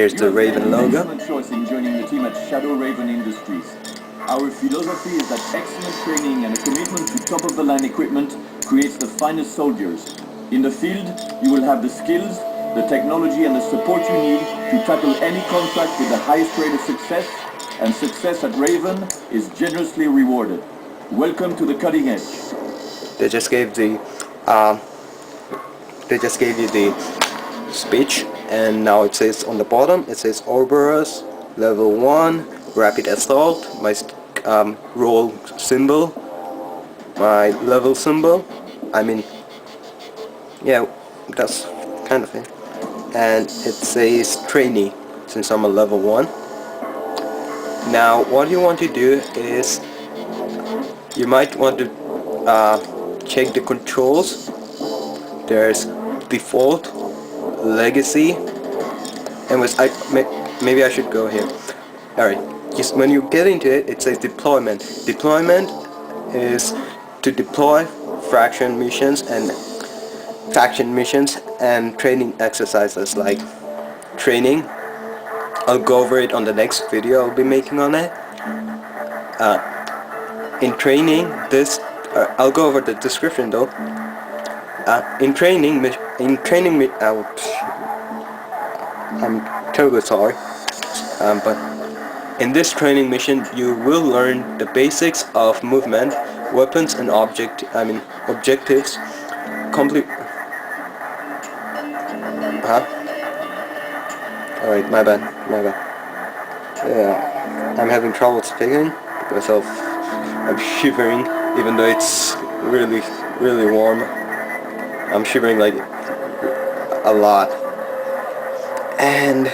Here's the Raven logo. Excellent choice in joining the team at Shadow Raven Industries. Our philosophy is that excellent training and a commitment to top-of-the-line equipment creates the finest soldiers. In the field, you will have the skills, the technology and the support you need to tackle any contract with the highest rate of success, and success at Raven is generously rewarded. Welcome to the cutting edge. They just gave you the speech, and now it says on the bottom, it says Ouroboros level 1 rapid assault, my role symbol, my level symbol, I mean, yeah, that's kind of it. And it says trainee, since I'm a level 1. Now what you want to do is you might want to check the controls. There's default, legacy, and maybe I should go here. Alright, just when you get into it, it says deployment. Deployment is to deploy faction missions and training exercises like training. I'll go over it on the next video I'll be making on it. In training, I'll go over the description though. I'm terribly sorry, but in this training mission you will learn the basics of movement, weapons and objectives. Alright, my bad. Yeah, I'm having trouble speaking because I'm shivering, even though it's really warm. I'm shivering like a lot, and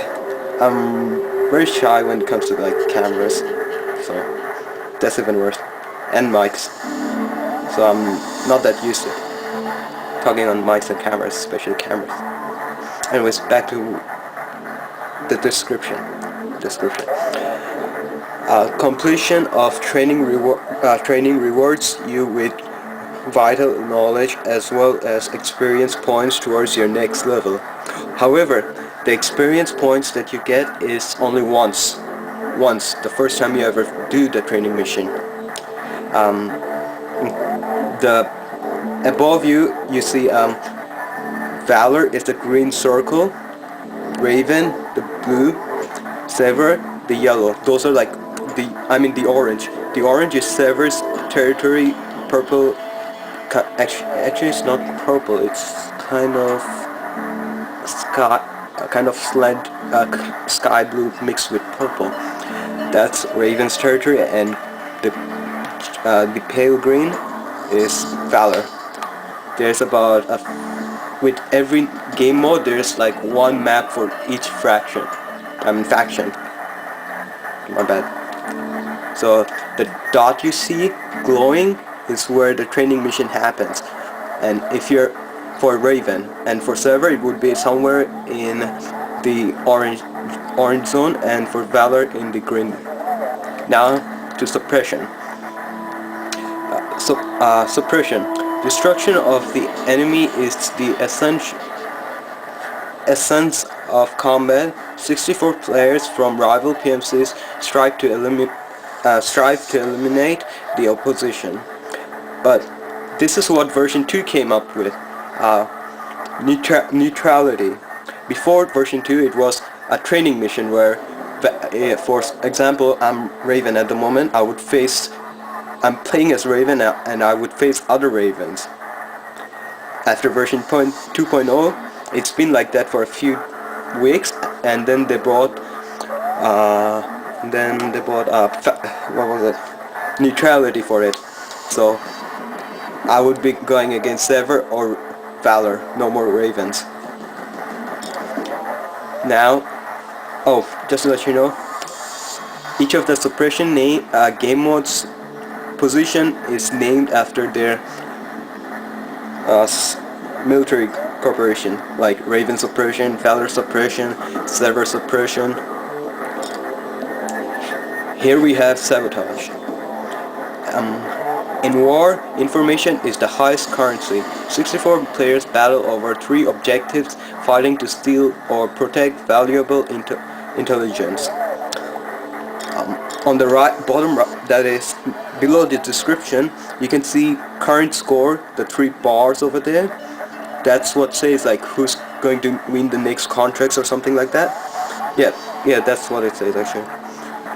I'm very shy when it comes to like cameras, so that's even worse, and mics. So I'm not that used to talking on mics and cameras, especially cameras. Anyways, back to the description. Completion of training rewards you with vital knowledge as well as experience points towards your next level. However, the experience points that you get is only once, the first time you ever do the training mission. Above you see Valor is the green circle, Raven the blue, Sever the yellow. Those are like the orange. The orange is Sever's territory. Purple, actually it's not purple, it's kind of sky blue mixed with purple. That's Raven's territory, and the pale green is Valor. There's with every game mode there's like one map for each faction. My bad. So the dot you see glowing is where the training mission happens, and if you're for Raven, and for Sever it would be somewhere in the orange zone, and for Valor in the green. Now to suppression. Suppression. Destruction of the enemy is the essence of combat. 64 players from rival PMCs strive to eliminate the opposition. But this is what version 2 came up with. Neutrality. Before version 2 it was a training mission where, for example, I'm Raven at the moment. I'm playing as Raven and I would face other Ravens. After version 2.0, it's been like that for a few weeks, and then they brought neutrality for it. So I would be going against Sever or Valor, no more Ravens. Now, just to let you know, each of the suppression game modes position is named after their military corporation, like Raven Suppression, Valor Suppression, Sever Suppression. Here we have Sabotage. In war, information is the highest currency. 64 players battle over 3 objectives, fighting to steal or protect valuable intelligence. On the bottom right, that is below the description, you can see current score, the 3 bars over there. That's what says like who's going to win the next contracts or something like that. Yeah, yeah, that's what it says actually.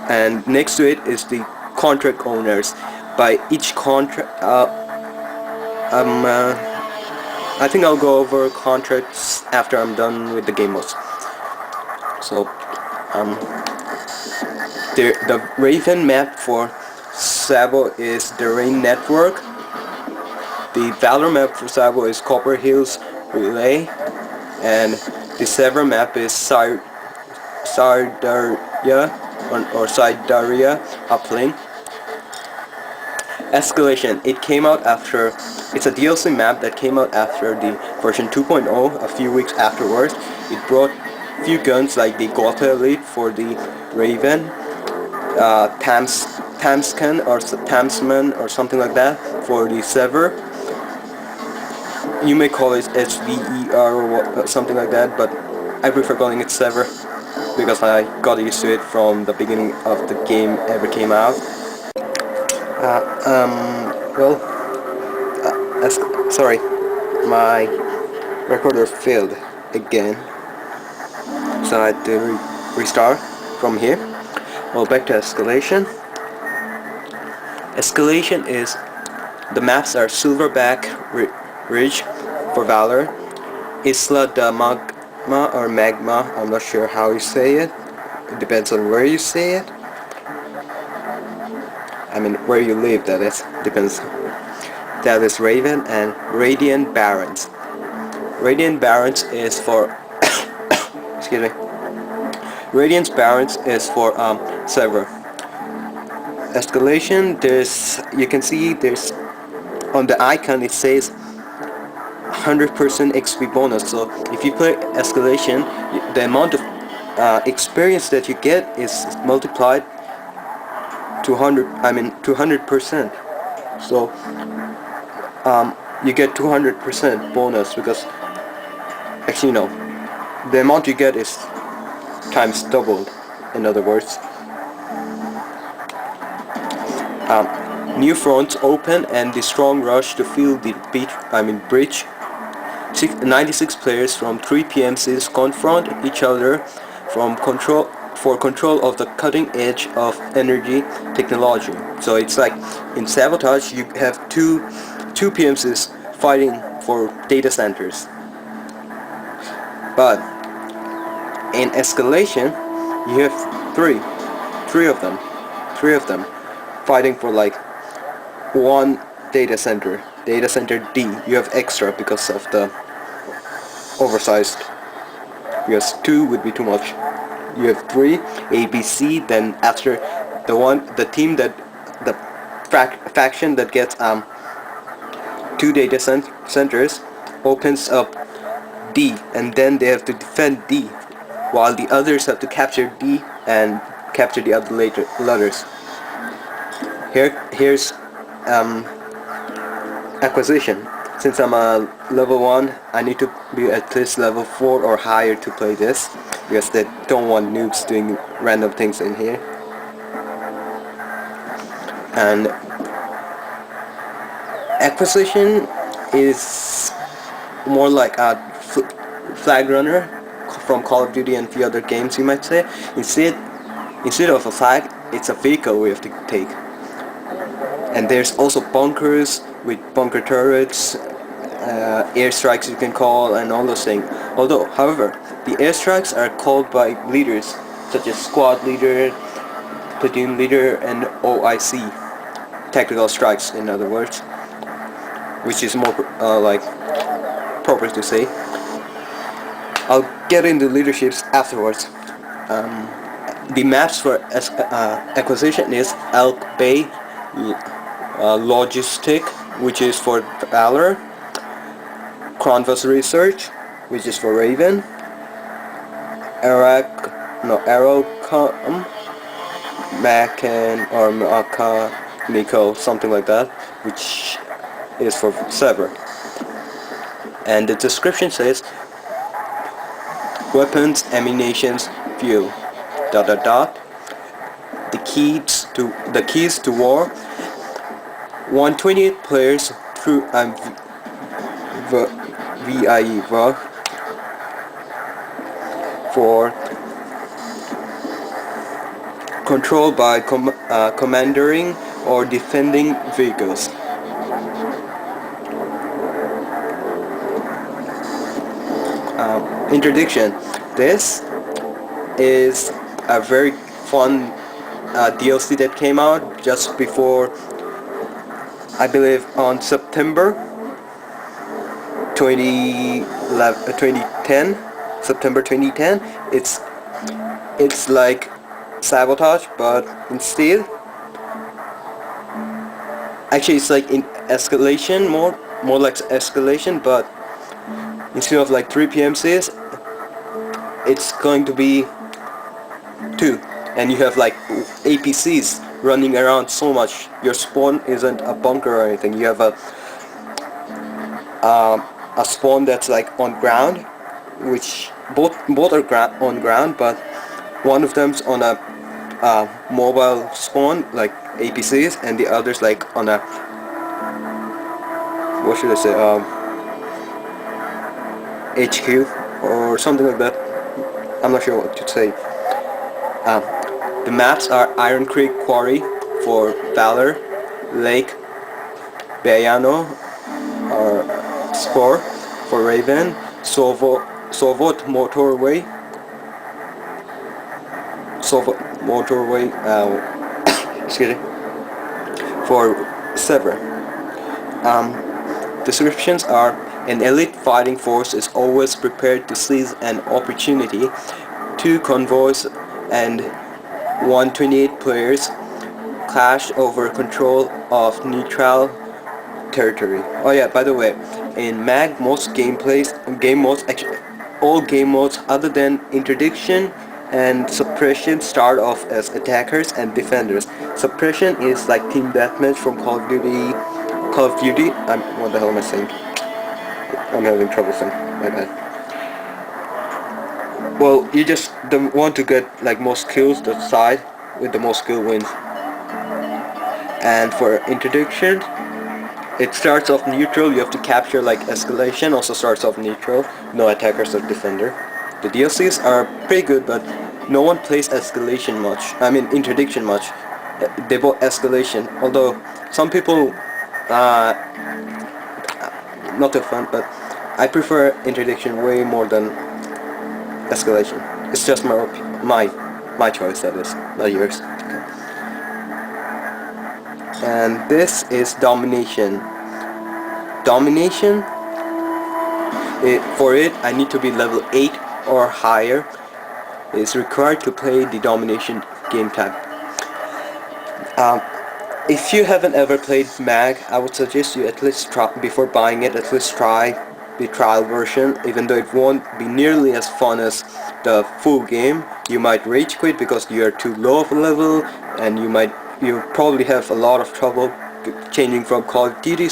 And next to it is the contract owners. By each contract, I think I'll go over contracts after I'm done with the game modes. So, the Raven map for Sabo is the Rain Network. The Valor map for Sabo is Copper Hills Relay, and the Sever map is Sardaria or Sidaria Uplink. Escalation. It came out after. It's a DLC map that came out after the version 2.0. A few weeks afterwards, it brought few guns like the Gotha Elite for the Raven, Tamscan or Tamsman or something like that for the Sever. You may call it SVER or something like that, but I prefer calling it Sever because I got used to it from the beginning of the game ever came out. Well, sorry, my recorder failed again, so I had to restart from here. Well, back to Escalation. Escalation is, the maps are Silverback Ridge for Valor, Isla de Magma or Magma, I'm not sure how you say it. It depends on where you say it. I mean, where you live, that is. Depends. That is Raven and Radiant Barrens. Radiant Barrens is for... excuse me. Radiant Barrens is for Sever. Escalation, there's... You can see there's... On the icon it says 100% XP bonus. So if you play Escalation, the amount of experience that you get is multiplied to 200%. So you get 200% bonus because actually no, the amount you get is times doubled. In other words, new fronts open and the strong rush to fill the bridge. 96 players from 3 PMCs confront each other for control of the cutting edge of energy technology. So it's like in Sabotage you have two PMCs fighting for data centers. But in Escalation you have three of them fighting for like one data center D. You have extra because of the oversized, because 2 would be too much. You have 3 ABC, then after the team that the faction that gets 2 data centers opens up D, and then they have to defend D while the others have to capture D and capture the other letters. Here's acquisition. Since I'm a level 1, I need to be at least level 4 or higher to play this, because they don't want noobs doing random things in here. And acquisition is more like a flag runner from Call of Duty and a few other games, you might say. Instead of a flag, it's a vehicle we have to take. And there's also bunkers with bunker turrets, airstrikes you can call, and all those things. However, the airstrikes are called by leaders such as squad leader, platoon leader, and OIC, tactical strikes in other words, which is more like proper to say. I'll get into leaderships afterwards. The maps for acquisition is Elk Bay, Logistic, which is for Valor, Kronvas Research, which is for Raven, Arrowcom, Macan or Maka Miko, something like that, which is for Sever. And the description says weapons, ammunitions, fuel. dot dot dot, the keys to war, 128 players through VIE for control by commanding or defending vehicles. Introduction. This is a very fun DLC that came out just before, I believe on September 2010, September 2010. It's like Sabotage, but instead, actually it's like in escalation, more like escalation, but instead of like 3 PMCs, it's going to be 2, and you have like APCs running around so much. Your spawn isn't a bunker or anything. You have a spawn that's like on ground, which both are on ground, but one of them's on a mobile spawn like APCs, and the other's like on a, what should I say, HQ or something like that. I'm not sure what to say. The maps are Iron Creek Quarry for Valor, Lake Bayano or Spore for Raven, Sovot Motorway, excuse me, for Sever. Descriptions are: an elite fighting force is always prepared to seize an opportunity. 2 convoys and 128 players clash over control of neutral territory. Oh yeah, by the way, in MAG most game modes, actually all game modes other than interdiction and suppression start off as attackers and defenders. Suppression is like team deathmatch from Call of Duty. What the hell am I saying? I'm having trouble saying. My bad. Well, you just don't want to get like most kills. The side with the most kill wins. And for interdiction, it starts off neutral. You have to capture like escalation. Also starts off neutral. No attackers or defender. The DLCs are pretty good, but no one plays escalation much. I mean interdiction much. They bought escalation. Although some people, not too fun, but I prefer interdiction way more than escalation. It's just my choice, that is, not yours. And this is domination. For it I need to be level 8 or higher. It's required to play the domination game type. If you haven't ever played MAG, I would suggest you at least try, before buying it, at least try the trial version. Even though it won't be nearly as fun as the full game, you might rage quit because you are too low of a level, and you probably have a lot of trouble changing from Call of Duty,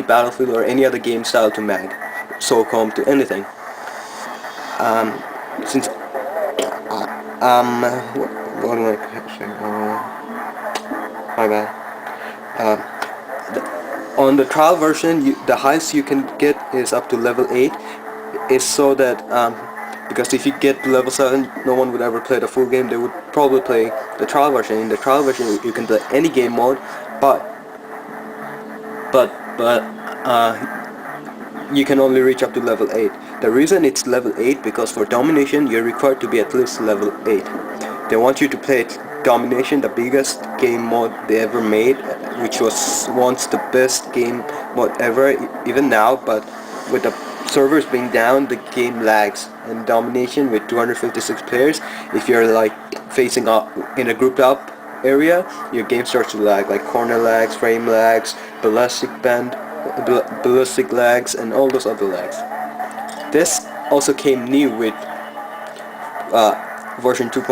Battlefield, or any other game style to MAG, SOCOM to anything. Since what am I saying? My bad. On the trial version, the highest you can get is up to level 8. Is so that because if you get to level 7, no one would ever play the full game. They would probably play the trial version. In the trial version, you can play any game mode, but you can only reach up to level 8. The reason it's level 8 because for domination you're required to be at least level 8. They want you to play domination, the biggest game mode they ever made, which was once the best game mode ever, even now, but with the servers being down, the game lags. And domination with 256 players, if you're like facing up in a grouped up area, your game starts to lag, like corner lags, frame lags, ballistic lags, and all those other lags. This also came new with version 2.0.